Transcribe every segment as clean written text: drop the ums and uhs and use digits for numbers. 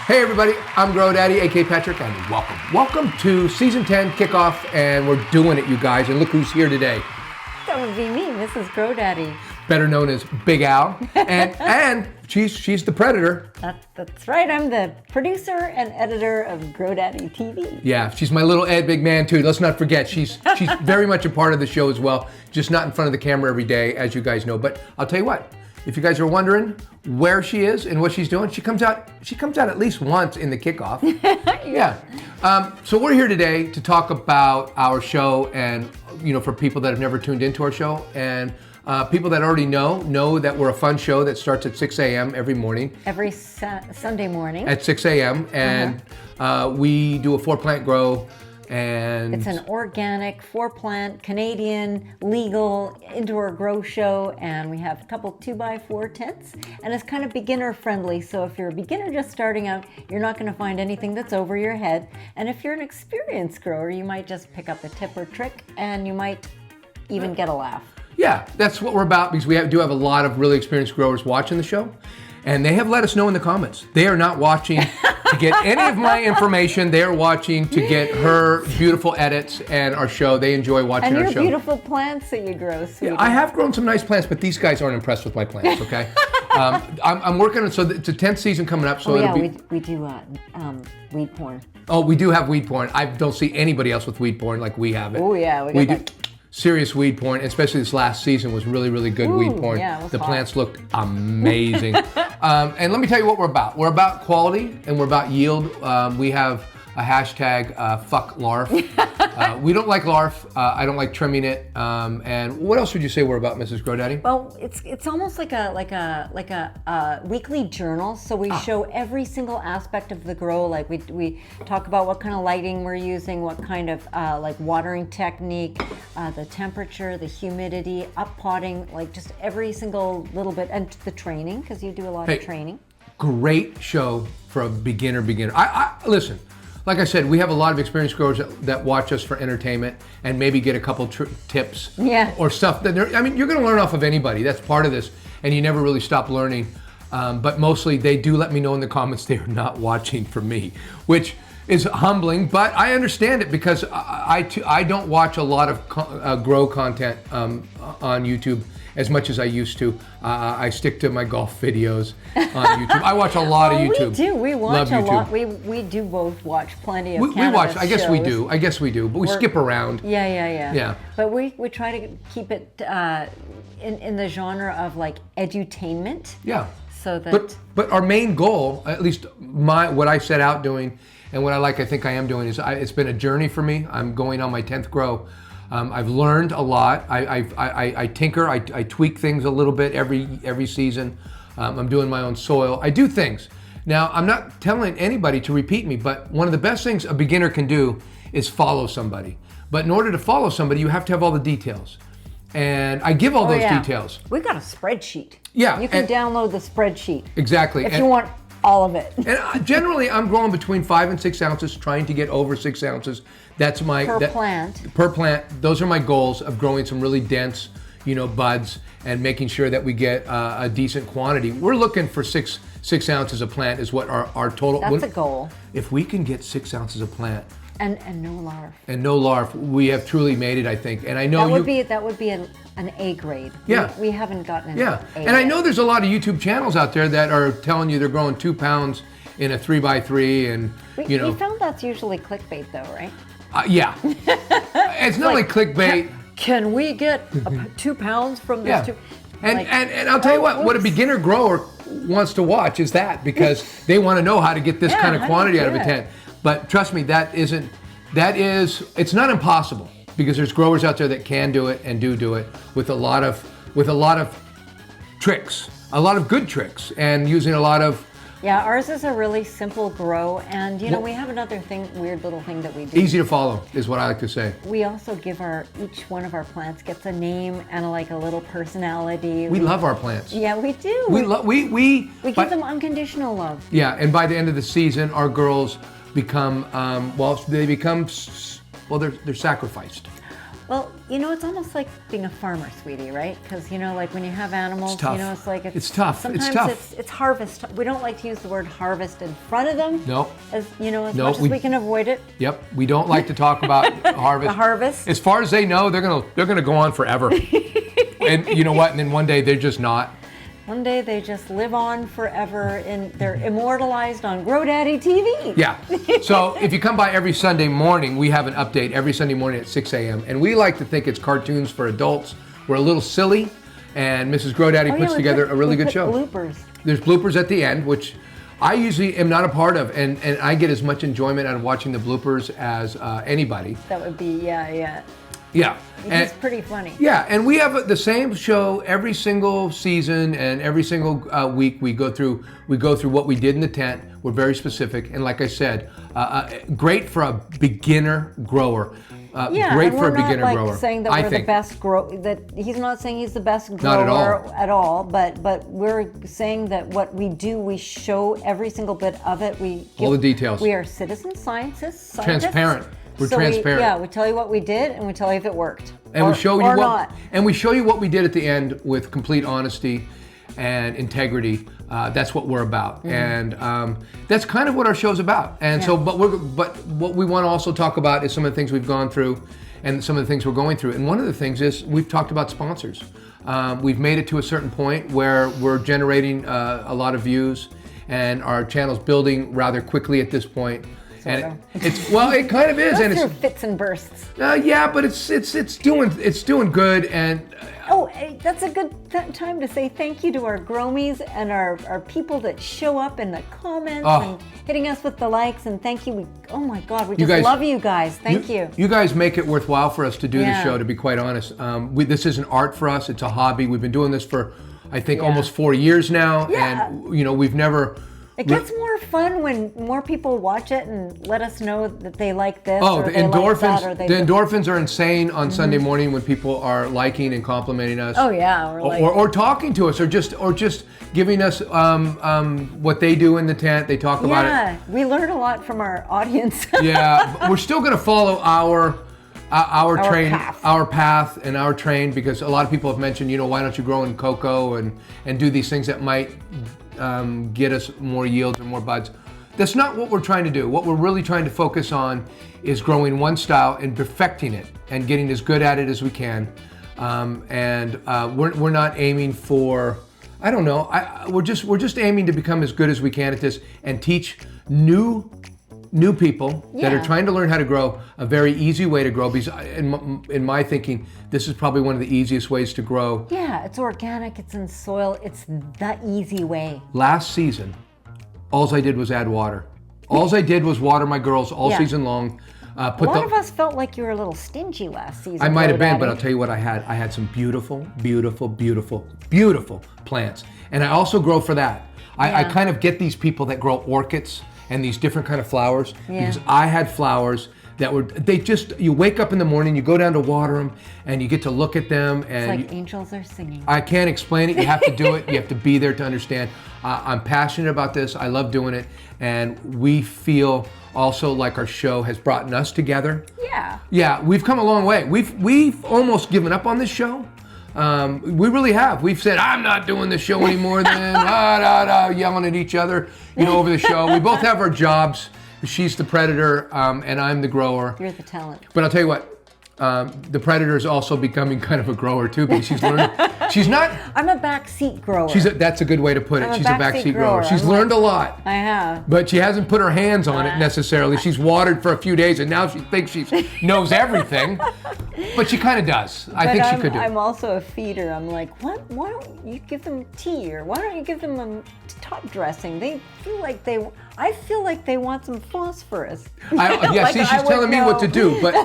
Hey everybody, I'm GrowDaddy, aka Patrick, and welcome. Welcome to Season 10 Kickoff, and we're doing it, you guys, and look who's here today. That would be me, Mrs. GrowDaddy. Better known as Big Al, and she's the predator. That's right, I'm the producer and editor of GrowDaddyTV. Yeah, she's my little Ed Big Man too. Let's not forget, she's very much a part of the show as well, just not in front of the camera every day, as you guys know. But I'll tell you what, if you guys are wondering where she is and what she's doing, she comes out at least once in the kickoff. Yeah. So we're here today to talk about our show, and for people that have never tuned into our show, and people that already know that we're a fun show that starts at 6 a.m. every morning. Every Sunday morning. At 6 a.m. And we do a 4-plant grow. And it's an organic 4-plant, Canadian, legal, indoor grow show, and we have a couple 2x4 tents, and it's kind of beginner friendly, so if you're a beginner just starting out, you're not going to find anything that's over your head, and if you're an experienced grower, you might just pick up a tip or trick, and you might even get a laugh. Yeah, that's what we're about, because we do have a lot of really experienced growers watching the show, and they have let us know in the comments. They are not watching to get any of my information. They are watching to get her beautiful edits and our show. They enjoy watching our show. And your beautiful plants that you grow, sweetie. Yeah, I have grown some nice plants, but these guys aren't impressed with my plants, okay? I'm working on, so it's a 10th season coming up, so we do weed porn. Oh, we do have weed porn. I don't see anybody else with weed porn like we have it. Oh yeah, we got that. Serious weed porn, especially this last season was really, really good weed porn. Yeah, it was the hot. Plants looked amazing. And let me tell you what we're about. We're about quality and we're about yield. We have a hashtag, fuck larf. We don't like larf. I don't like trimming it. And what else would you say we're about, Mrs. GrowDaddy? Well, it's almost like a weekly journal. So we show every single aspect of the grow. Like we talk about what kind of lighting we're using, what kind of like watering technique, the temperature, the humidity, up potting, like just every single little bit, and the training, because you do a lot of training. Great show for a beginner. Listen. Like I said, we have a lot of experienced growers that watch us for entertainment and maybe get a couple tips or stuff. You're going to learn off of anybody. That's part of this, and you never really stop learning. But mostly, they do let me know in the comments they are not watching for me, which is humbling. But I understand it, because I don't watch a lot of grow content on YouTube as much as I used to. I stick to my golf videos on YouTube. I watch a lot of YouTube. We do. We watch a lot. We do both watch plenty of Cannabis we watch. I guess shows. I guess we do. But we skip around. Yeah. But we try to keep it in the genre of like edutainment. Yeah. So that. But our main goal, at least what I set out doing, and what I think I am doing, is it's been a journey for me. I'm going on my 10th grow. I've learned a lot. I tinker, I tweak things a little bit every season. I'm doing my own soil. I do things. Now, I'm not telling anybody to repeat me, but one of the best things a beginner can do is follow somebody. But in order to follow somebody, you have to have all the details. And I give all those details. We've got a spreadsheet. Yeah. You can download the spreadsheet. Exactly. If you want all of it. And generally, I'm growing between 5 and 6 ounces, trying to get over 6 ounces. That's my plant. Per plant. Those are my goals of growing some really dense, buds, and making sure that we get a decent quantity. We're looking for 6 ounces a plant is what our total. That's a goal. If we can get 6 ounces a plant. And no larf. And no larf, we have truly made it, I think. And I know that would be an A grade. Yeah. We haven't gotten an A. Yeah. And I know there's a lot of YouTube channels out there that are telling you they're growing 2 pounds in a 3x3, and we found that's usually clickbait, though, right? Yeah. It's not like clickbait. Can we get 2 pounds from this? And I'll tell you what a beginner grower wants to watch is that, because they want to know how to get this kind of quantity out of a tent. But trust me, it's not impossible, because there's growers out there that can do it and do it with a lot of tricks, a lot of good tricks, and using a lot of. Yeah, ours is a really simple grow, and we have another weird little thing that we do. Easy to follow is what I like to say. We also give each one of our plants gets a name and a little personality. We love our plants. Yeah, we do. We give them unconditional love. Yeah, and by the end of the season, our girls become they're sacrificed. Well, you know, it's almost like being a farmer, sweetie, right? Because, you know, like when you have animals, It's tough. you know, it's like It's tough. Sometimes It's tough. it's harvest. We don't like to use the word harvest in front of them. No. As you know, as No, much as we can avoid it. Yep, we don't like to talk about harvest. The harvest. As far as they know, they're gonna go on forever. And you know what? And then one day they're just not. One day they just live on forever, and they're immortalized on GrowDaddyTV. Yeah. So if you come by every Sunday morning, we have an update every Sunday morning at 6 a.m. And we like to think it's cartoons for adults. We're a little silly, and Mrs. GrowDaddy puts together a really good show. Bloopers. There's bloopers at the end, which I usually am not a part of, and I get as much enjoyment out of watching the bloopers as anybody. That would be, yeah. Yeah. It's pretty funny. Yeah, and we have the same show every single season, and every single week we go through what we did in the tent. We're very specific, and like I said, great for a beginner grower. Great for a beginner grower. We're not like saying that we're the best grower. That he's not saying he's the best grower at all. But we're saying that what we do, we show every single bit of it. We give, all the details. We are citizen scientists. Transparent. We're transparent. We tell you what we did, and we tell you if it worked. And we show you and we show you what we did at the end with complete honesty and integrity. That's what we're about, and that's kind of what our show's about. And so, but what we want to also talk about is some of the things we've gone through, and some of the things we're going through. And one of the things is we've talked about sponsors. We've made it to a certain point where we're generating a lot of views, and our channel's building rather quickly at this point. And it kind of is, and it's fits and bursts. Yeah, but it's doing good, and that's a good time to say thank you to our Gromies and our people that show up in the comments and hitting us with the likes, and thank you. Oh my God, we just love you guys. Thank you. You guys make it worthwhile for us to do this show. To be quite honest, this is an art for us. It's a hobby. We've been doing this for I think almost 4 years now, and you know we've never. It gets more fun when more people watch it and let us know that they like this. Oh, or the they endorphins! like that, or they the endorphins are insane on Sunday morning when people are liking and complimenting us. Oh yeah, or talking to us, or just giving us what they do in the tent. They talk about it. Yeah, we learn a lot from our audience. Yeah, but we're still going to follow our path and our train, because a lot of people have mentioned, you know, why don't you grow in cocoa and do these things that might get us more yields and more buds. That's not what we're trying to do. What we're really trying to focus on is growing one style and perfecting it and getting as good at it as we can. We're not aiming for, I don't know, we're just aiming to become as good as we can at this and teach new people that are trying to learn how to grow a very easy way to grow, because in my thinking, this is probably one of the easiest ways to grow. Yeah, it's organic, it's in soil, it's the easy way. Last season, all I did was add water. All I did was water my girls all season long. A lot of us felt like you were a little stingy last season. I might have been, but I'll tell you what I had. I had some beautiful, beautiful, beautiful, beautiful plants. And I also grow for that. I kind of get these people that grow orchids and these different kind of flowers, because I had flowers that were, you wake up in the morning, you go down to water them, and you get to look at them. And it's like angels are singing. I can't explain it. You have to do it. You have to be there to understand. I'm passionate about this. I love doing it. And we feel also like our show has brought us together. Yeah. Yeah, we've come a long way. We've almost given up on this show. We really have. We've said, I'm not doing this show anymore than yelling at each other, over the show. We both have our jobs. She's the predator, and I'm the grower. You're the talent. But I'll tell you what, the predator is also becoming kind of a grower too, because she's learned. She's not. I'm a backseat grower. That's a good way to put it. She's a backseat grower. She's learned a lot. I have. But she hasn't put her hands on it necessarily. She's watered for a few days, and now she thinks she knows everything. But she kind of does. I think she could do. I'm also a feeder. I'm like, what? Why don't you give them tea, or why don't you give them a top dressing? They feel like I feel like they want some phosphorus. She's telling me what to do. But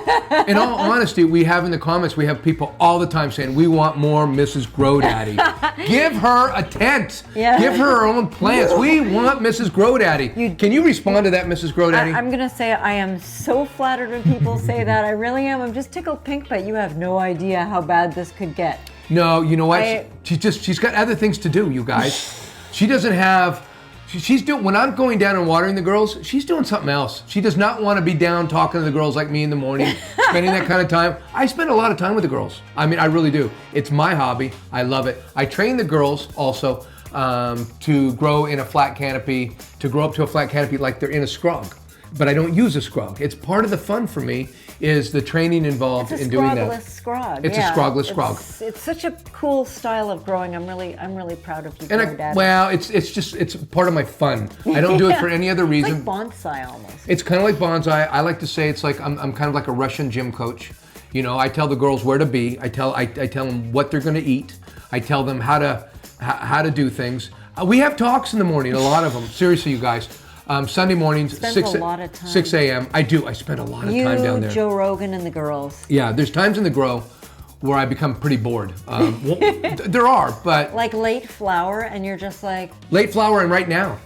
in all honesty, we have in the comments, we have people all the time saying, we want more Mrs. GrowDaddy. Give her a tent. Yeah. Give her own plants. We want Mrs. GrowDaddy. Can you respond to that, Mrs. GrowDaddy? I'm going to say I am so flattered when people say that. I really am. I'm just tickled pink, but you have no idea how bad this could get. No, you know what? She's got other things to do, you guys. She doesn't have She's doing, when I'm going down and watering the girls, she's doing something else. She does not want to be down talking to the girls like me in the morning, spending that kind of time. I spend a lot of time with the girls. I mean, I really do. It's my hobby. I love it. I train the girls also to grow in a flat canopy, to grow up to a flat canopy like they're in a scrog. But I don't use a scrog. It's part of the fun for me is the training involved in doing that. It's a scrogless scrog. It's a scrogless scrog. It's such a cool style of growing. I'm really proud of you. And well, it's part of my fun. I don't do it for any other reason. It's like bonsai almost. It's kind of like bonsai. I like to say it's like I'm kind of like a Russian gym coach. You know, I tell the girls where to be. I tell them what they're going to eat. I tell them how to do things. We have talks in the morning, a lot of them. Seriously, you guys. Sunday mornings, 6 a.m. I do. I spend a lot of time down there. Joe Rogan, and the girls. Yeah, there's times in the grow where I become pretty bored. There are, but like late flower, and you're just like late flower, and right now,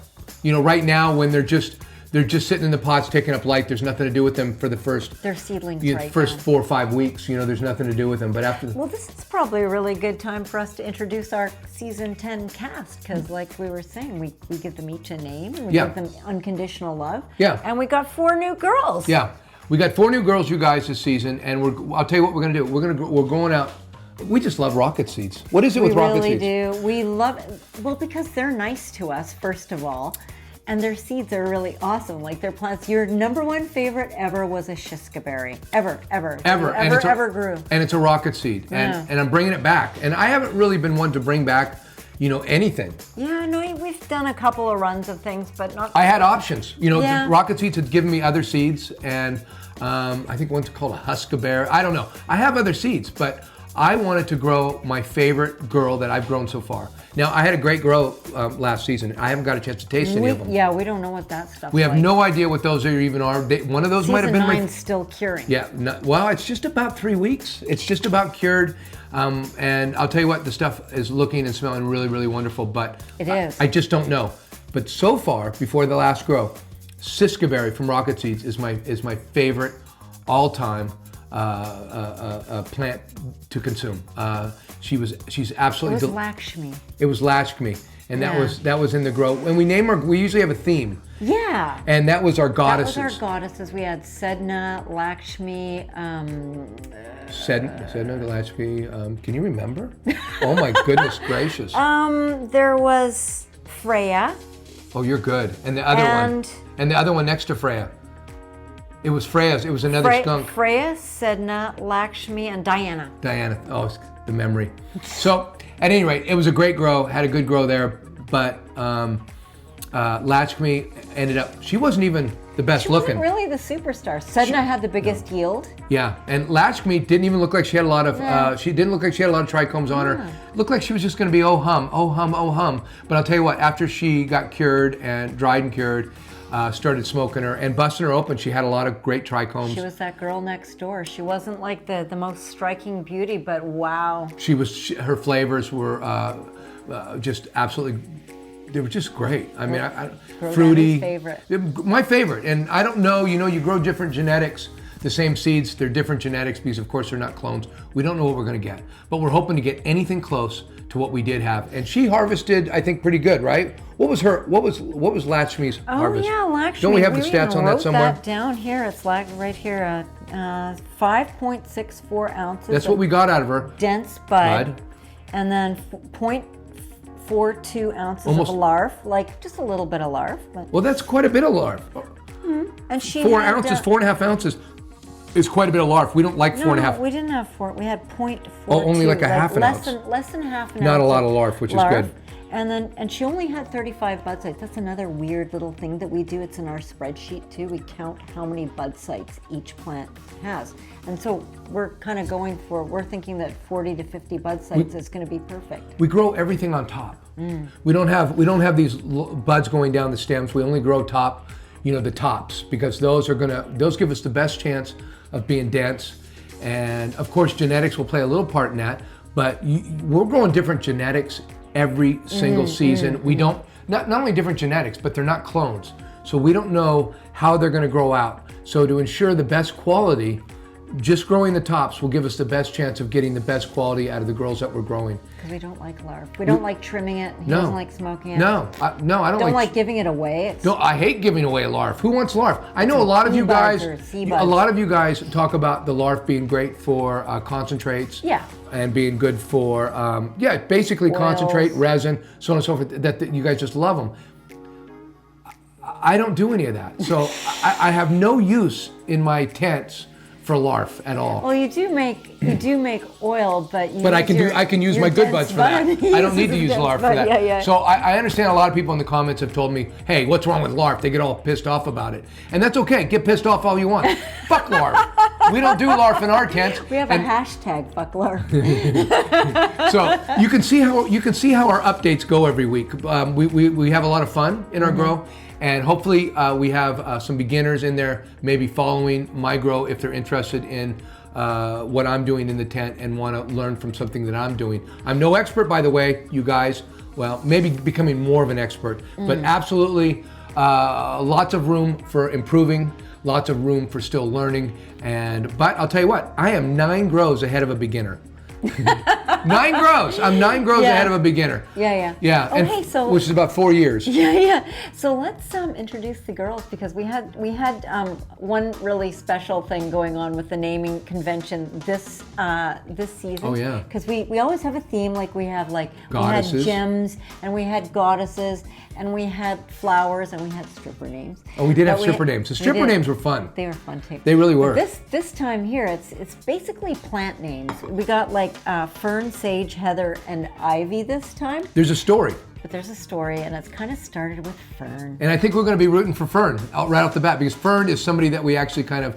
you know, right now when they're just sitting in the pots taking up light. There's nothing to do with them for the first. They're seedlings first 4 or 5 weeks. You know, there's nothing to do with them. But after. Well, this is probably a really good time for us to introduce our season 10 cast, because, like we were saying, we give them each a name. And we give them unconditional love. Yeah. And we got 4 new girls. Yeah, we got 4 new girls, you guys, this season, and I'll tell you what we're gonna do. We're going out. We just love rocket seeds. What is it with rocket seeds? We really do. We love it. Well, because they're nice to us, first of all. And their seeds are really awesome, like their plants. Your #1 favorite ever was a Shiskaberry. Ever grew. And it's a rocket seed. And I'm bringing it back. And I haven't really been one to bring back, you know, anything. Yeah, no, we've done a couple of runs of things, but not. I had options. You know, the rocket seeds had given me other seeds, and I think one's called a Huskaberry. I don't know. I have other seeds, but I wanted to grow my favorite girl that I've grown so far. Now, I had a great grow last season. I haven't got a chance to taste any of them. Yeah, we don't know what that stuff is. We have no idea what those even are. One of those might have been Season 9's still curing. Yeah, well, it's just about 3 weeks. It's just about cured. And I'll tell you what, the stuff is looking and smelling really, really wonderful, but it is. I just don't know. But so far, before the last grow, Shiskaberry from Rocket Seeds is my favorite all-time plant to consume. She's absolutely. It was Lakshmi. It was Lakshmi, and that was in the grow. And we name our. We usually have a theme. Yeah. And that was our goddesses. That was our goddesses. We had Sedna, Lakshmi. Sedna, Lakshmi. Can you remember? Oh my goodness gracious. There was Freya. Oh, you're good. And the other one. And the other one next to Freya. It was Freya's. It was another skunk. Freya, Sedna, Lakshmi, and Diana. Diana. Oh, the memory. So, at any rate, it was a great grow. Had a good grow there, but Lakshmi ended up. She wasn't even the best looking. She wasn't really the superstar. Sedna had the biggest yield. Yeah, and Lakshmi didn't even look like she had a lot of. She didn't look like she had a lot of trichomes on her. Looked like she was just going to be oh hum, oh hum, oh hum. But I'll tell you what. After she got cured and dried and cured. Started smoking her and busting her open. She had a lot of great trichomes. She was that girl next door. She wasn't like the most striking beauty, but wow. Her flavors were just absolutely, they were just great. I mean, fruity. Favorite. My favorite. And I don't know, you grow different genetics. The same seeds, they're different genetics because of course they're not clones. We don't know what we're gonna get, but we're hoping to get anything close to what we did have. And she harvested, I think, pretty good, right? What was Lakshmi's harvest? Oh yeah, Lakshmi. Don't we have the stats on that somewhere? That down here, it's like right here, 5.64 ounces. That's what we got out of her. Dense bud. And then 0.42 ounces of larve, like just a little bit of larve. But. Well, that's quite a bit of larve. And she 4.5 ounces. Is quite a bit of larve. We don't like 4.5. No, we didn't have 4. We had 0.42. Oh, only like a half an ounce. Less than half an ounce. Not a lot of larve, which is good. And she only had 35 bud sites. That's another weird little thing that we do. It's in our spreadsheet too. We count how many bud sites each plant has. And so we're kind of we're thinking that 40 to 50 bud sites is going to be perfect. We grow everything on top. We don't have these buds going down the stems. We only grow top, the tops, because those give us the best chance of being dense. And of course genetics will play a little part in that, but we're growing different genetics every single season. We don't, not only different genetics, but they're not clones. So we don't know how they're gonna grow out. So to ensure the best quality, just growing the tops will give us the best chance of getting the best quality out of the girls that we're growing. Because we don't like larf. We don't like trimming it. He doesn't like smoking it. No, I don't like giving it away. No, I hate giving away a larf. Who wants larf? I know a lot of you guys. A lot of you guys talk about the larf being great for concentrates. Yeah. And being good for basically oils. Concentrate, resin, so on and so forth. That you guys just love them. I don't do any of that, so I have no use in my tents for larf at all. Well, you do make oil, but I can use my good buds for that. I don't need to use larf for that. Yeah. So I understand a lot of people in the comments have told me, hey, what's wrong with larf? They get all pissed off about it. And that's okay. Get pissed off all you want. Fuck larf. We don't do larf in our tents. We have a hashtag, fuck larf. So you can see how our updates go every week. We have a lot of fun in our grow. And hopefully we have some beginners in there maybe following my grow if they're interested in what I'm doing in the tent and want to learn from something that I'm doing. I'm no expert, by the way, you guys. Well, maybe becoming more of an expert, but absolutely lots of room for improving, lots of room for still learning. But I'll tell you what, I am 9 grows ahead of a beginner. 9 grows. I'm 9 grows ahead of a beginner. Yeah. Oh, hey, so which is about 4 years. Yeah. So let's introduce the girls, because we had one really special thing going on with the naming convention this season. Oh yeah. Because we always have a theme, like we have goddesses. We had gems, and we had goddesses, and we had flowers, and we had stripper names. Oh, we did have stripper names. The stripper names were fun. They were fun too. They really were. But this time here, it's basically plant names. We got Fern, Sage, Heather, and Ivy this time. There's a story. But there's a story, and it's kind of started with Fern. And I think we're going to be rooting for Fern right off the bat, because Fern is somebody that we actually kind of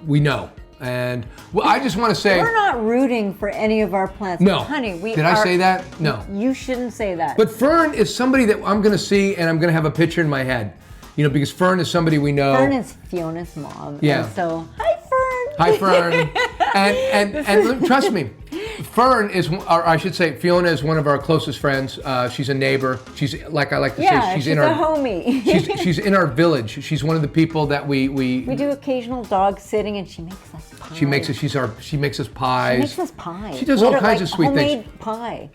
we know. And I just want to say, we're not rooting for any of our plants. No, honey, did I say that? No. You shouldn't say that. But Fern is somebody that I'm going to see, and I'm going to have a picture in my head. Because Fern is somebody we know. Fern is Fiona's mom. Yeah. And so, hi Fern. Hi Fern. and trust me, Fern is, or I should say, Fiona is one of our closest friends. She's a neighbor. She's, like I like to say, she's in a our homie. she's in our village. She's one of the people that we do occasional dog sitting, and she makes us pies. She makes us pies. She makes us pies. She does all kinds of sweet things. Homemade pie.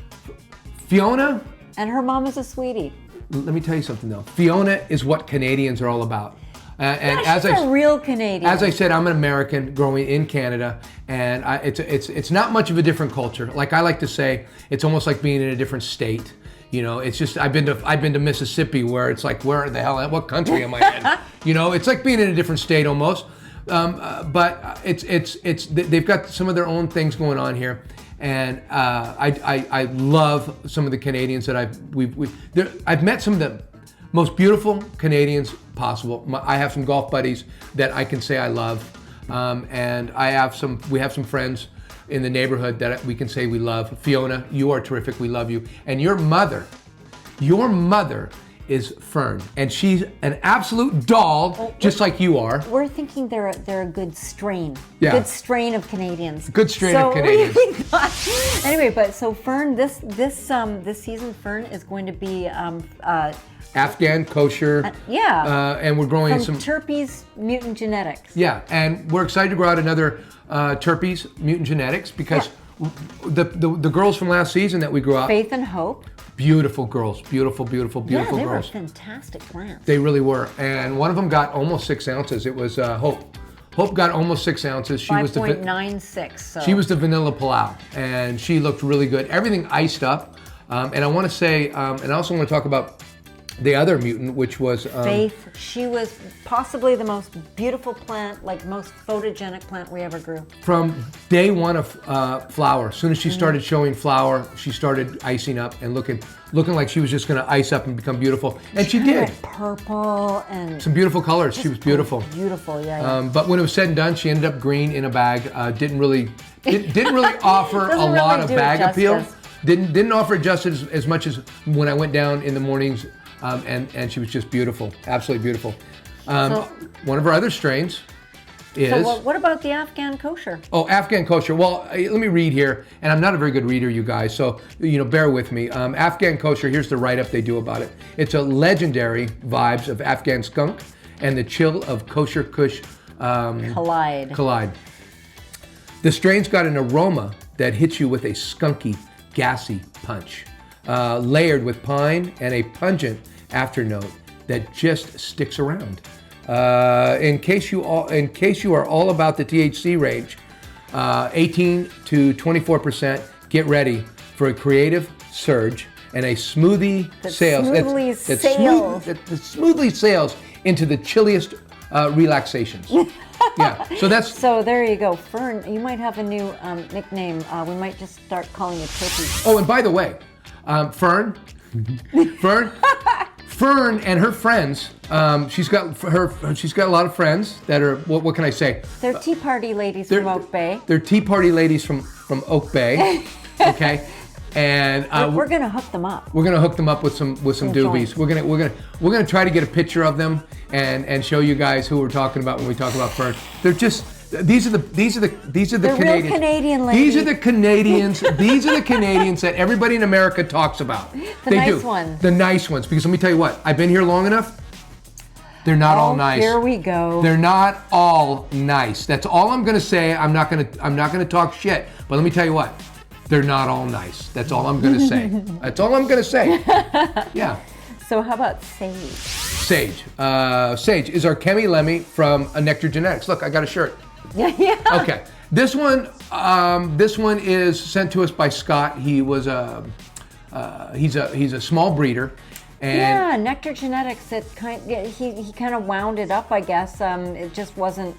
Fiona. And her mom is a sweetie. Let me tell you something though. Fiona is what Canadians are all about. She's a real Canadian. As I said, I'm an American growing in Canada, and it's not much of a different culture. Like I like to say, it's almost like being in a different state. It's just I've been to Mississippi, where it's like, where the hell, what country am I in? It's like being in a different state almost. But they've got some of their own things going on here. And I love some of the Canadians that I've met some of the most beautiful Canadians possible. I have some golf buddies that I can say I love, and we have some friends in the neighborhood that we can say we love. Fiona, you are terrific. We love you. And your mother is Fern, and she's an absolute doll, just like you are. We're thinking they're a good strain. Yeah. Good strain of Canadians. Good strain of Canadians. Anyway, but so Fern, this season, Fern is going to be Afghan Kosher. And we're growing from TERPYZ Mutant Genetics. Yeah, and we're excited to grow out another TERPYZ Mutant Genetics, because the girls from last season that we grew out. Faith and Hope. Beautiful girls, beautiful girls. Yeah, they were fantastic plants. They really were, and one of them got almost 6 ounces. It was Hope. Hope got almost 6 ounces. She 5.96. So. She was the vanilla Palau, and she looked really good. Everything iced up, and I want to say, and I also want to talk about the other mutant, which was Faith. She was possibly the most beautiful plant, most photogenic plant we ever grew. From day one of flower, as soon as she started showing flower, she started icing up and looking like she was just going to ice up and become beautiful, and she did. Purple and some beautiful colors. She was beautiful. Beautiful, yeah. But when it was said and done, she ended up green in a bag. Didn't really offer a lot of bag appeal. Didn't offer it justice as much as when I went down in the mornings. And she was just beautiful, absolutely beautiful. One of our other strains is... So what about the Afghan Kosher? Oh, Afghan Kosher. Well, let me read here, and I'm not a very good reader, you guys, so bear with me. Afghan Kosher, here's the write-up they do about it. It's a legendary vibes of Afghan skunk and the chill of kosher kush collide. The strain's got an aroma that hits you with a skunky, gassy punch, layered with pine and a pungent afternote that just sticks around. In case you are all about the THC range, 18 to 24%, get ready for a creative surge and a smoothie sails. That smoothly sails into the chilliest relaxations. Yeah, so there you go. Fern, you might have a new nickname. We might just start calling you TERPYZ. Oh, and by the way, Fern and her friends. She's got a lot of friends that are what can I say? They're Tea Party ladies from Oak Bay. They're Tea Party ladies from Oak Bay. Okay. And we're gonna hook them up. We're gonna hook them up with some doobies. We're gonna try to get a picture of them and show you guys who we're talking about when we talk about Fern. They're just these are the They're Canadians. Real Canadian ladies. These are the Canadians. These are the Canadians that everybody in America talks about. The nice ones. The nice ones. Because let me tell you what, I've been here long enough. They're not all nice. Here we go. They're not all nice. That's all I'm gonna say. I'm not gonna talk shit. But let me tell you what. They're not all nice. That's all I'm gonna say. That's all I'm gonna say. Yeah. So how about Sage? Sage. Sage is our Chemy Lemmy from Nectar Genetics. Look, I got a shirt. Yeah. Okay. This one is sent to us by Scott. He was he's a small breeder. And yeah, Nectar Genetics. He kind of wound it up, I guess. It just wasn't.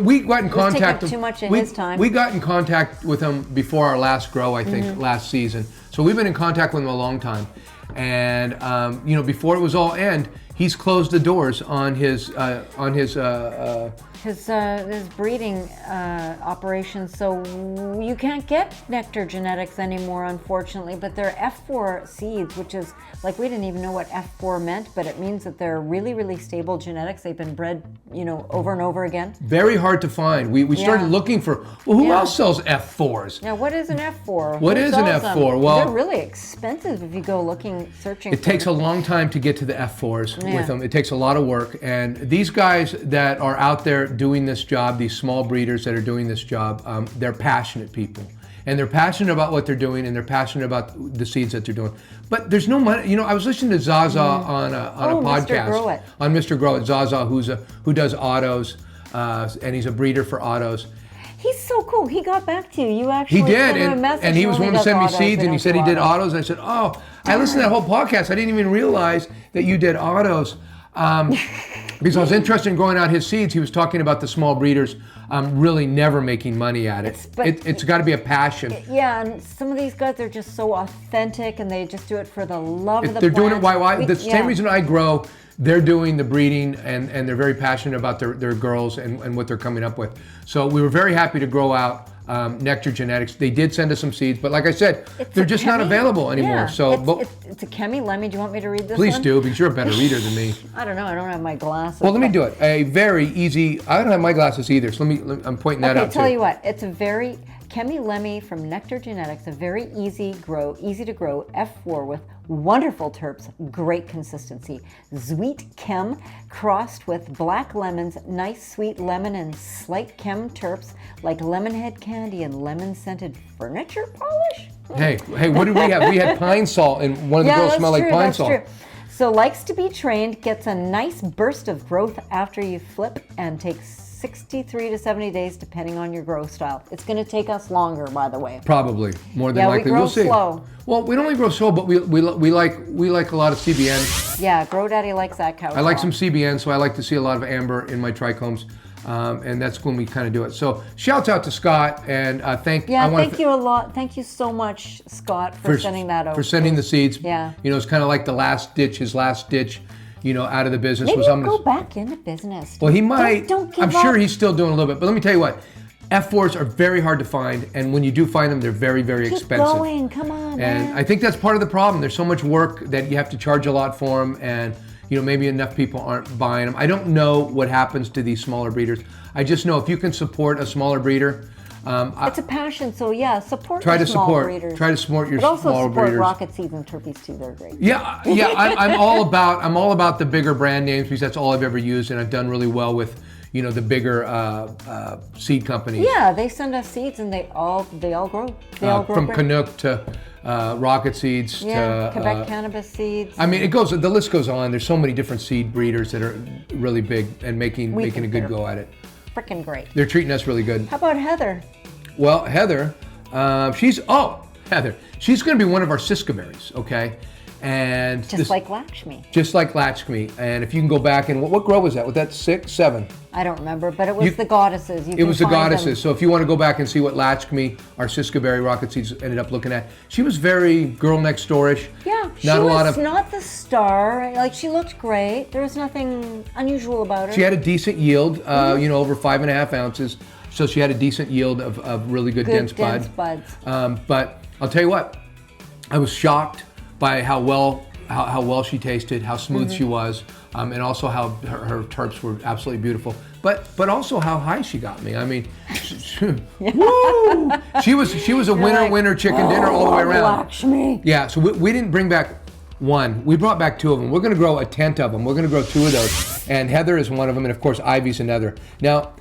We got in contact. Too much in his time. We got in contact with him before our last grow, I think, last season. So we've been in contact with him a long time, and before it was all end, he's closed the doors on his breeding operation. So you can't get Nectar Genetics anymore, unfortunately. But they're F4 seeds, which is like we didn't even know what F4 meant, but it means that they're really, really stable genetics. They've been bred, over and over again. Very hard to find. We started looking for who else sells F4s? Now, what is an F4? What is an F4? Well, they're really expensive if you go searching. It takes a long time to get to the F4s with them. It takes a lot of work, and these guys that are out there doing this job, these small breeders that are doing this job, they're passionate people. And they're passionate about what they're doing, and they're passionate about the seeds that they're doing. But there's no money. I was listening to Zaza on a podcast. On Mr. Grow It. Zaza, who does autos, and he's a breeder for autos. He's so cool. He got back to you. You actually sent him a message. And he was one to send me seeds, and he said he did autos. And I said, oh, I listened to that whole podcast. I didn't even realize that you did autos. Because I was interested in growing out his seeds. He was talking about the small breeders really never making money at it. It's got to be a passion. Yeah, and some of these guys are just so authentic, and they just do it for the love of the They're plant. doing it why? The same reason I grow, they're doing the breeding, and they're very passionate about their girls and what they're coming up with. So we were very happy to grow out Nectar Genetics. They did send us some seeds, but like I said, they're just not available anymore. Yeah, so it's a Chemy Lemmy. Do you want me to read this Please one? do, because you're a better reader than me. I don't know. I don't have my glasses. Well, let me do it. A very easy. I don't have my glasses either, so I'm pointing that out. Okay, tell you what. It's a very Chemy Lemmy from Nectar Genetics. A very easy to grow F4 with wonderful terps, great consistency. Sweet chem crossed with black lemons, nice sweet lemon and slight chem terps like lemon head candy and lemon scented furniture polish. Hey, what did we have? We had pine salt, and one of the girls smelled like pine salt. True. So likes to be trained, gets a nice burst of growth after you flip, and takes 63 to 70 days depending on your grow style. It's going to take us longer, by the way. Probably, more than likely. We grow We'll see. Slow. Well, we don't only grow slow, but we like a lot of CBN. Yeah, GrowDaddy likes that cow. I like some CBN, so I like to see a lot of amber in my trichomes. And that's when we kind of do it. So shouts out to Scott, and thank you a lot. Thank you so much, Scott, for sending that over. For sending the seeds. Yeah. It's kind of like his last ditch, out of the business. Maybe he'll go back into business. Well, he might. Don't give I'm sure he's still doing a little bit. But let me tell you what, F4s are very hard to find, and when you do find them, they're very, very expensive. Keep going, come on, man. And I think that's part of the problem. There's so much work that you have to charge a lot for them, and maybe enough people aren't buying them. I don't know what happens to these smaller breeders. I just know if you can support a smaller breeder. It's a passion, so support try the to small support, breeders. Try to support your but also small support breeders. Rocket Seeds and TERPYZ too. They're great. Yeah. I'm all about the bigger brand names because that's all I've ever used, and I've done really well with the bigger seed companies. Yeah, they send us seeds and they all grow. They all grow from great. Canuck to Rocket Seeds to Quebec Cannabis seeds. I mean, the list goes on. There's so many different seed breeders that are really big and making a good go at it. Freaking great. They're treating us really good. How about Heather? Well, Heather, she's going to be one of our Shiskaberries, okay? And just like Lakshmi. Just like Lakshmi. And if you can go back and what grow was that? Was that 6, 7? I don't remember, but it was the goddesses. It was the goddesses. So if you want to go back and see what Lakshmi, our Shiskaberry Rocket Seeds, ended up looking at, she was very girl next door-ish. Yeah, she was not the star. Like, she looked great. There was nothing unusual about her. She had a decent yield, over 5.5 ounces. So she had a decent yield of really good dense buds. But I'll tell you what, I was shocked by how well she tasted, how smooth she was, and also how her terps were absolutely beautiful. But also how high she got me. I mean, woo! She was a winner chicken dinner all the way around. Lakshmi. Yeah. So we didn't bring back one. We brought back 2 of them. We're going to grow a 10th of them. We're going to grow 2 of those, and Heather is one of them, and of course Ivy's another. Now.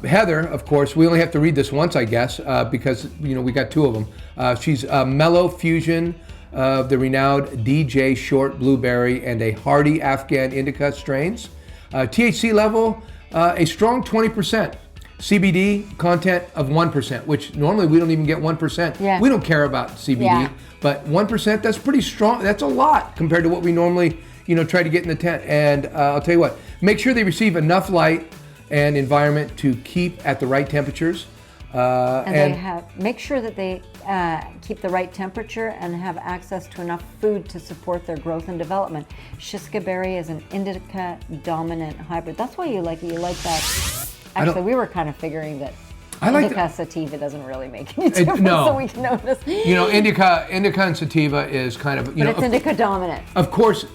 Heather, of course, we only have to read this once, I guess, because we got 2 of them. She's a mellow fusion of the renowned DJ Short Blueberry and a hardy Afghan indica strains. THC level, a strong 20%. CBD content of 1%, which normally we don't even get 1%. Yeah. We don't care about CBD, but 1%, that's pretty strong. That's a lot compared to what we normally, try to get in the tent. And I'll tell you what, make sure they receive enough light and environment to keep at the right temperatures. Make sure that they keep the right temperature and have access to enough food to support their growth and development. Shiskaberry is an indica dominant hybrid. That's why you like it. You like that. Actually, we were kind of figuring that indica sativa doesn't really make any difference, so we can notice. Indica and sativa is kind of, but it's indica dominant. Of course,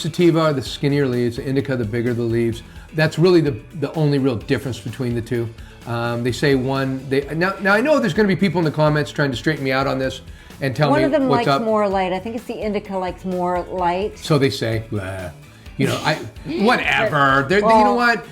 sativa, the skinnier leaves, indica, the bigger the leaves. That's really the only real difference between the two. They say now I know there's going to be people in the comments trying to straighten me out on this and tell me what's up. One of them likes more light. I think it's the indica likes more light. So they say, whatever. You know what?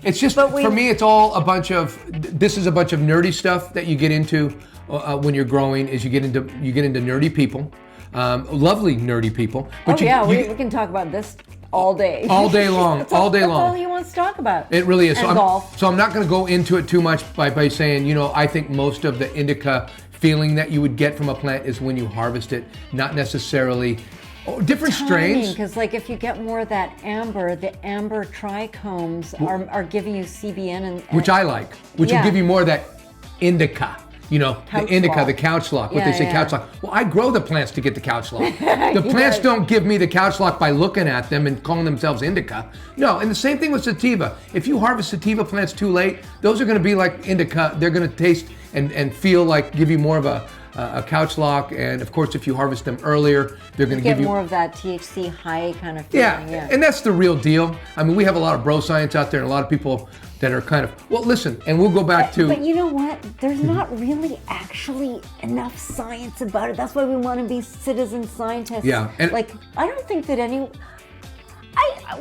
It's just, for me, it's all this is a bunch of nerdy stuff that you get into when you're growing, is you get into nerdy people, lovely nerdy people. But we can talk about this all day. All day long. That's all he wants to talk about. It really is. And golf. So I'm not going to go into it too much by saying, I think most of the indica feeling that you would get from a plant is when you harvest it, not necessarily different strains. Because if you get more of that amber, the amber trichomes are giving you CBN, which I like, which will give you more of that indica. The indica, the couch lock, what they say couch lock. Well, I grow the plants to get the couch lock. The plants don't give me the couch lock by looking at them and calling themselves indica. No, and the same thing with sativa. If you harvest sativa plants too late, those are going to be like indica. They're going to taste and feel give you more of a couch lock. And of course, if you harvest them earlier, they're going to give you more of that THC high kind of feeling. Yeah, and that's the real deal. I mean, we have a lot of bro science out there and a lot of people that are kind of, listen, and we'll go back to... But you know what? There's not really actually enough science about it. That's why we want to be citizen scientists. Yeah. And I don't think that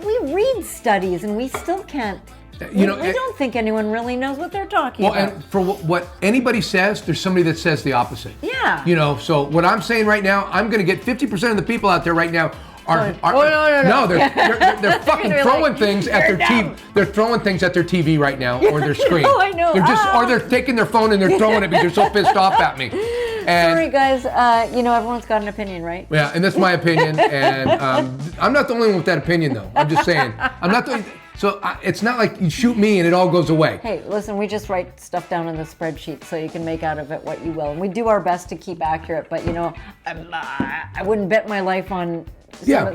we read studies and we still can't... I don't think anyone really knows what they're talking about. And for what anybody says, there's somebody that says the opposite. Yeah. So what I'm saying right now, I'm going to get 50% of the people out there right now are no, they're fucking throwing things at their TV. They're throwing things at their TV right now or their screen. I know. Or they're taking their phone and they're throwing it because they're so pissed off at me. And, sorry, guys. Everyone's got an opinion, right? Yeah, and that's my opinion. And I'm not the only one with that opinion, though. I'm just saying. I'm not the. So it's not like you shoot me and it all goes away. Hey, listen, we just write stuff down in the spreadsheet so you can make out of it what you will. And we do our best to keep accurate, but I wouldn't bet my life on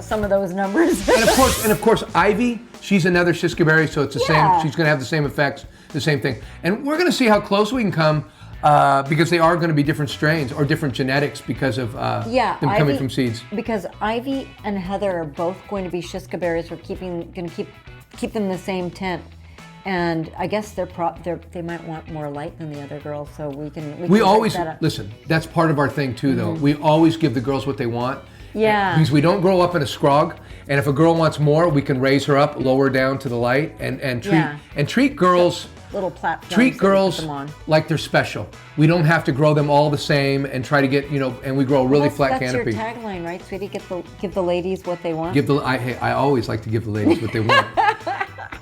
some of those numbers. and of course, Ivy, she's another Shiskaberry, so it's the same. She's going to have the same effects, the same thing. And we're going to see how close we can come because they are going to be different strains or different genetics because of them coming from seeds. Because Ivy and Heather are both going to be Shiskaberries. We're going to keep them in the same tent, and I guess they might want more light than the other girls, so we always listen. That's part of our thing too, though. We always give the girls what they want, Yeah. Because we don't grow up in a scrog, and if a girl wants more, we can raise her up, lower her down to the light, and treat girls. Little platforms. Treat girls like they're special. We don't have to grow them all the same and try to get, and we grow a really flat canopy. That's your tagline, right, sweetie? Give the ladies what they want. I always like to give the ladies what they want.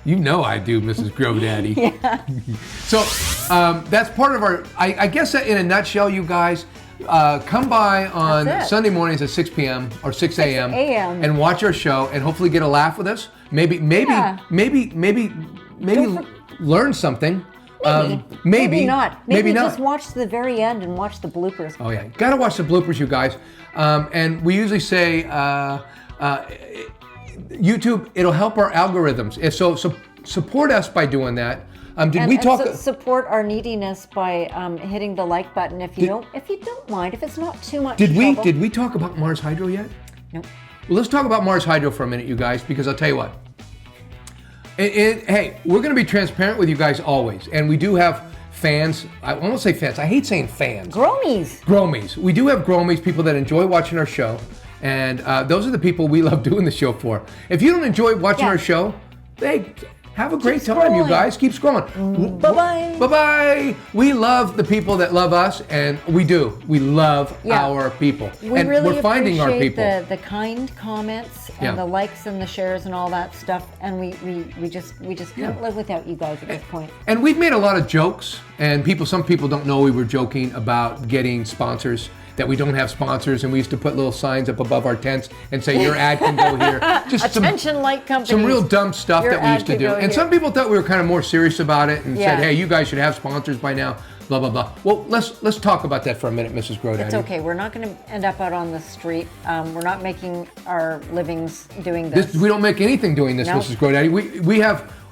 You know I do, Mrs. GrowDaddy. Yeah. So that's part of our, I guess that in a nutshell, you guys, come by on Sunday mornings at 6 p.m. or 6 a.m. and watch our show and hopefully get a laugh with us. Maybe learn something. Maybe not. Maybe just watch to the very end and watch the bloopers. Oh yeah, gotta watch the bloopers, you guys. And we usually say YouTube, it'll help our algorithms. So support us by doing that. Support our neediness by hitting the like button if you don't mind, if it's not too much. Did we talk about Mars Hydro yet? No. Well, let's talk about Mars Hydro for a minute, you guys, because I'll tell you what. Hey, we're going to be transparent with you guys always, and we do have fans. I won't say fans. I hate saying fans. Gromies. We do have gromies, people that enjoy watching our show, and those are the people we love doing the show for. If you don't enjoy watching our show, have a great time, you guys. Keep scrolling. Bye-bye. Bye-bye. We love the people that love us, and we do. We love our people. And we're finding our people. The kind comments and the likes and the shares and all that stuff, and we just can't live without you guys at this point. And we've made a lot of jokes, and some people don't know we were joking about getting sponsors, that we don't have sponsors, and we used to put little signs up above our tents and say your ad can go here. Just attention light companies. Some real dumb stuff that we used to do. And some people thought we were kind of more serious about it and said, hey, you guys should have sponsors by now, blah, blah, blah. Well, let's talk about that for a minute, Mrs. GrowDaddy. It's okay. We're not going to end up out on the street. We're not making our livings doing this. We don't make anything doing this, Mrs. GrowDaddy.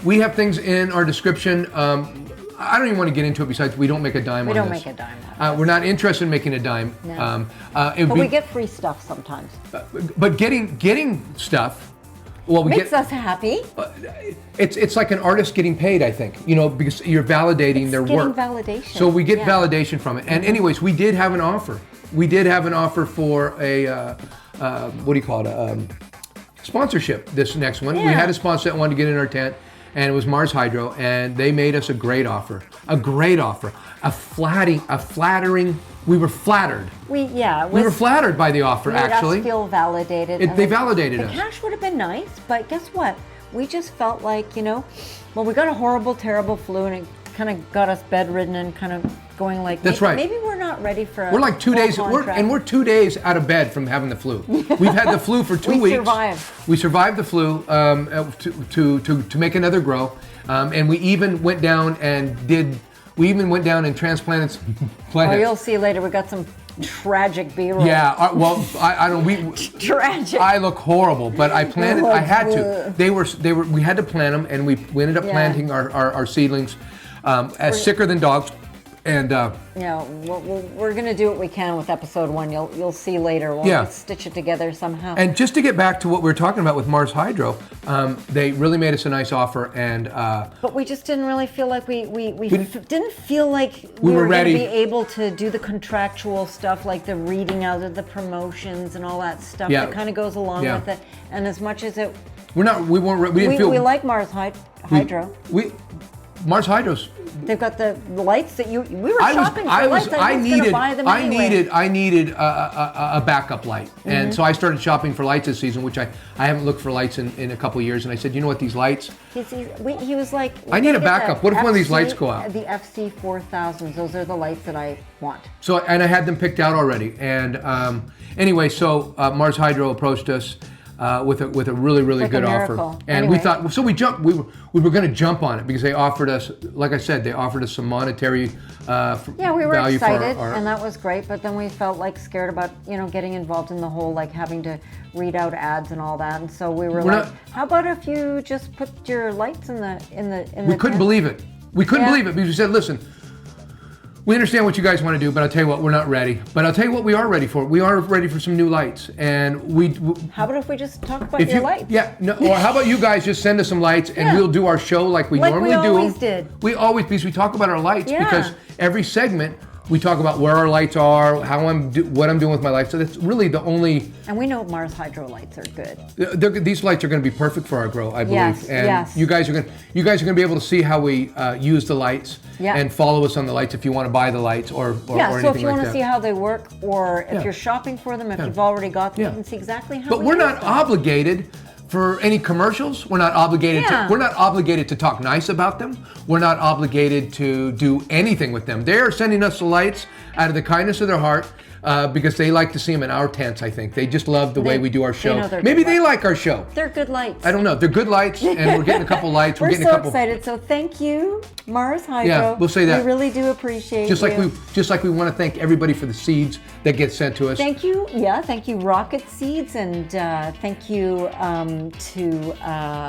We have things in our description. I don't even want to get into it. Besides, we don't make a dime on this. We don't make a dime. We're not interested in making a dime. No. But we get free stuff sometimes. But getting stuff, makes us happy. It's like an artist getting paid, I think. Because you're validating their work. Validation. So we get validation from it. And anyways, we did have an offer. We did have an offer for a sponsorship. This next one, we had a sponsor that wanted to get in our tent. And it was Mars Hydro, and they made us a great offer. A flattering. We were flattered. We were flattered by the offer, actually. Made us feel validated. They validated us. The cash would have been nice, but guess what? We just felt like, we got a horrible, terrible flu, and it kind of got us bedridden and kind of going like, that's right. Maybe we're not ready for We're like 2 days, we're 2 days out of bed from having the flu. We've had the flu for 2 weeks. We survived the flu to make another grow, and we even went down and transplanted some plants. Oh, you'll see later. We got some tragic B-roll. Yeah, I don't. Tragic. I look horrible, but I planted. I had to. They were. We had to plant them, and we ended up planting our seedlings, as sicker than dogs. And we're gonna do what we can with episode 1. You'll see later. We'll stitch it together somehow. And just to get back to what we were talking about with Mars Hydro, they really made us a nice offer, and but we just didn't really feel like we didn't feel like we were ready to be able to do the contractual stuff, like the reading out of the promotions and all that stuff that kind of goes along with it. And as much as it, we didn't feel. We like Mars Hydro. Mars Hydro's. They've got the lights that we were shopping for lights. I needed a backup light, and so I started shopping for lights this season, which I haven't looked for lights in a couple of years. And I said, you know what, these lights. He was like, I need a backup. What if one of these lights go out? The FC 4000s. Those are the lights that I want. So I had them picked out already. And anyway, so Mars Hydro approached us. With a really good offer, and we thought we were going to jump on it because they offered us, like I said, some monetary we were excited, and that was great. But then we felt like scared about getting involved in the whole having to read out ads and all that, and so we were how about if you just put your lights in the we couldn't believe it. We couldn't believe it because we said, listen. We understand what you guys want to do, but I'll tell you what, we're not ready. But I'll tell you what we are ready for. We are ready for some new lights. And how about if we just talk about your lights? Yeah, no, or how about you guys just send us some lights and we'll do our show like we normally do. We always did. We always, because we talk about our lights because every segment We talk about where our lights are, what I'm doing with my lights. So that's really the only. And we know Mars Hydro lights are good. These lights are going to be perfect for our grow, I believe. Yes, and yes. you guys are going to be able to see how we use the lights and follow us on the lights if you want to buy the lights or anything like that. So if you want to see how they work, or if you're shopping for them, if you've already got them, you can see exactly how. But we're not obligated for any commercials. We're not obligated to talk nice about them. We're not obligated to do anything with them. They are sending us the lights out of the kindness of their heart because they like to see them in our tents, I think. They just love the way we do our show. Maybe they like our show. They're good lights. I don't know. They're good lights, and we're getting a couple lights. We're so excited. So thank you, Mars Hydro. Yeah, we'll say that. We really do appreciate just like we want to thank everybody for the seeds that get sent to us. Thank you. Yeah, thank you, Rocket Seeds, and thank you to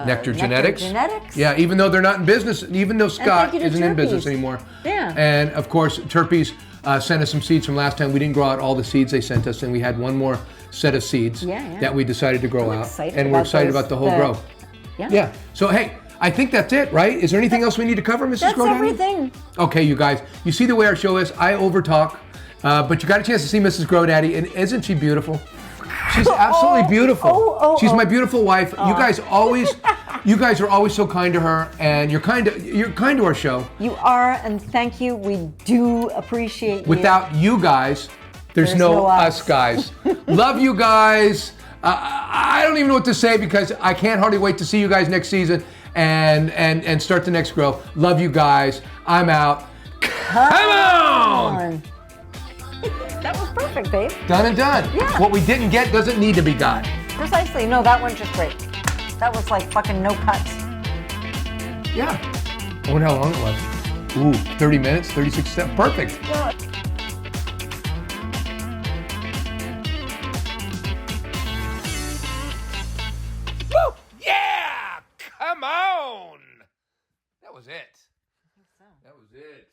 Nectar Genetics. Yeah, even though they're not in business, even though Scott isn't in business anymore. Yeah. And of course, TERPYZ sent us some seeds from last time. We didn't grow out all the seeds they sent us, and we had one more set of seeds that we decided to grow out. And we're excited about the whole grow. Yeah. So hey, I think that's it, right? Is there anything else we need to cover, Mrs. GrowDaddy? That's everything. Okay, you guys. You see the way our show is. I overtalk, but you got a chance to see Mrs. GrowDaddy, and isn't she beautiful? She's absolutely beautiful. She's my beautiful wife. You guys are always so kind to her, and you're kind to our show. You are, and thank you. We do appreciate you. Without you guys, there's no us guys. Love you guys. I don't even know what to say because I can't hardly wait to see you guys next season and start the next grow. Love you guys. I'm out. Come on! That was perfect, babe. Done and done. Yeah. What we didn't get doesn't need to be got. Precisely. No, that one's just great. That was like fucking no cuts. Yeah. I wonder how long it was. Ooh, 30 minutes, 36 steps. Perfect. Yeah. Woo! Yeah! Come on! That was it. I think so. That was it.